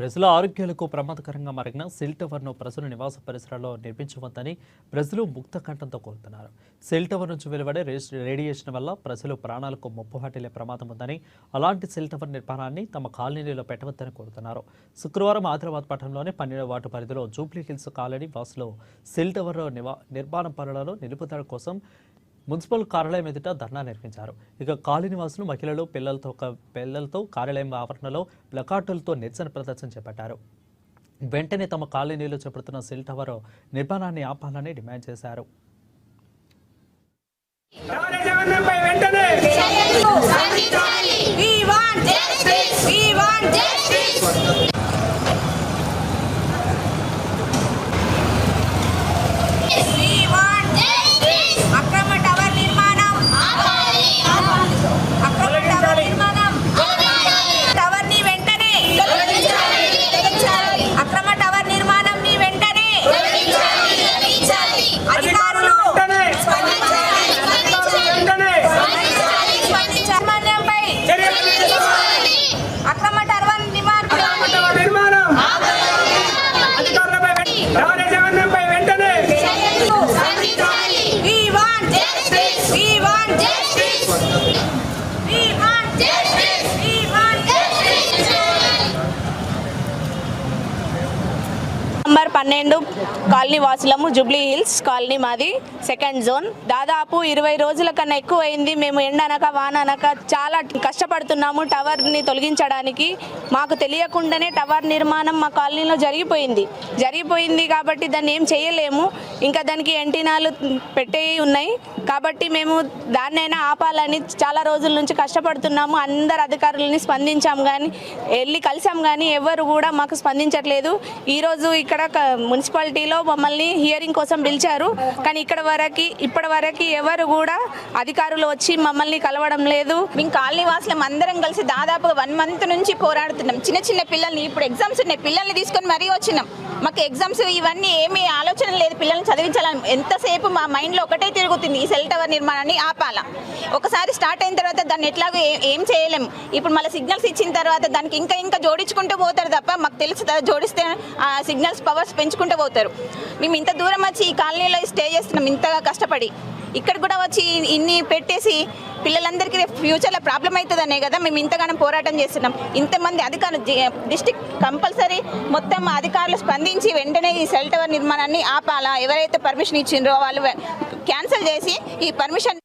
ప్రజల ఆరోగ్యాలకు ప్రమాదకరంగా మారిన సెల్ టవర్ను ప్రజల నివాస పరిసరాల్లో నిర్మించవద్దని ప్రజలు ముక్త కంఠంతో కోరుతున్నారు. సెల్ టవర్ నుంచి వెలువడే రేడియేషన్ వల్ల ప్రజలు ప్రాణాలకు ముప్పు వాటిల్లే ప్రమాదం ఉందని, అలాంటి సెల్ టవర్ నిర్మాణాన్ని తమ కాలనీలో పెట్టవద్దని కోరుతున్నారు. శుక్రవారం ఆదిలాబాద్ పట్టణంలోని 12వ వార్డు పరిధిలో జూబ్లీ హిల్స్ కాలనీ వాసులు సెల్ టవర్ నిర్మాణ పనులను నిలుపుదల కోసం మున్సిపల్ కార్యాలయం ఎదుట ధర్నా నిర్వహించారు. ఇక కాలనీ వాసులు మహిళలు పిల్లలతో కార్యాలయం ఆవరణలో ప్లకార్డులతో నిరసన ప్రదర్శన చేపట్టారు. వెంటనే తమ కాలనీలో చేపడుతున్న సెల్ టవర్ నిర్మాణాన్ని ఆపాలని డిమాండ్ చేశారు. నంబర్ 12 కాలనీ వాసులము. జూబ్లీ హిల్స్ కాలనీ మాది, సెకండ్ జోన్. దాదాపు 20 రోజుల కన్నా ఎక్కువ అయింది. మేము ఎండనక వాననక చాలా కష్టపడుతున్నాము టవర్ని తొలగించడానికి. మాకు తెలియకుండానే టవర్ నిర్మాణం మా కాలనీలో జరిగిపోయింది కాబట్టి దాన్ని ఏం చేయలేము. ఇంకా దానికి యాంటీనాలు పెట్టేవి ఉన్నాయి కాబట్టి మేము దాన్నైనా ఆపాలని చాలా రోజుల నుంచి కష్టపడుతున్నాము. అందరు అధికారులని వెళ్ళి కలిసాం కానీ ఎవరు కూడా మాకు స్పందించట్లేదు. ఈరోజు ఇక్కడ మున్సిపాలిటీలో మమ్మల్ని హియరింగ్ కోసం పిలిచారు కానీ ఇప్పటి వరకు ఎవరు కూడా అధికారులు వచ్చి మమ్మల్ని కలవడం లేదు. మేము కాలనీ వాసులం అందరం కలిసి దాదాపు 1 మంత్ నుంచి పోరాడుతున్నాం. చిన్న పిల్లల్ని, ఇప్పుడు ఎగ్జామ్స్ ఉన్నాయి, పిల్లల్ని తీసుకొని మరీ వచ్చినాం. మాకు ఎగ్జామ్స్ ఇవన్నీ ఏమీ ఆలోచన లేదు, పిల్లల్ని చదివించాలని. ఎంతసేపు మా మైండ్లో ఒకటే తిరుగుతుంది, ఈ సెల్ టవర్ నిర్మాణాన్ని ఆపాలా. ఒకసారి స్టార్ట్ అయిన తర్వాత దాన్ని ఎట్లాగో ఏం చేయలేము. ఇప్పుడు మళ్ళీ సిగ్నల్స్ ఇచ్చిన తర్వాత దానికి ఇంకా జోడించుకుంటూ పోతారు తప్ప మాకు తెలుసు జోడిస్తే ఆ సిగ్నల్స్ పవర్స్ పెంచుకుంటూ పోతారు. మేము ఇంత దూరం వచ్చి ఈ కాలనీలో స్టే చేస్తున్నాం, ఇంతగా కష్టపడి. ఇక్కడ కూడా వచ్చి ఇన్ని పెట్టేసి పిల్లలందరికీ ఫ్యూచర్లో ప్రాబ్లం అవుతుందనే కదా మేము ఇంతగానో పోరాటం చేస్తున్నాం. ఇంతమంది అధికారులు, డిస్ట్రిక్ట్ కంపల్సరీ మొత్తం అధికారులు స్పందించి వెంటనే ఈ సెల్ టవర్ నిర్మాణాన్ని ఆపాలా. ఎవరైతే పర్మిషన్ ఇచ్చిండ్రో వాళ్ళు క్యాన్సిల్ చేసి ఈ పర్మిషన్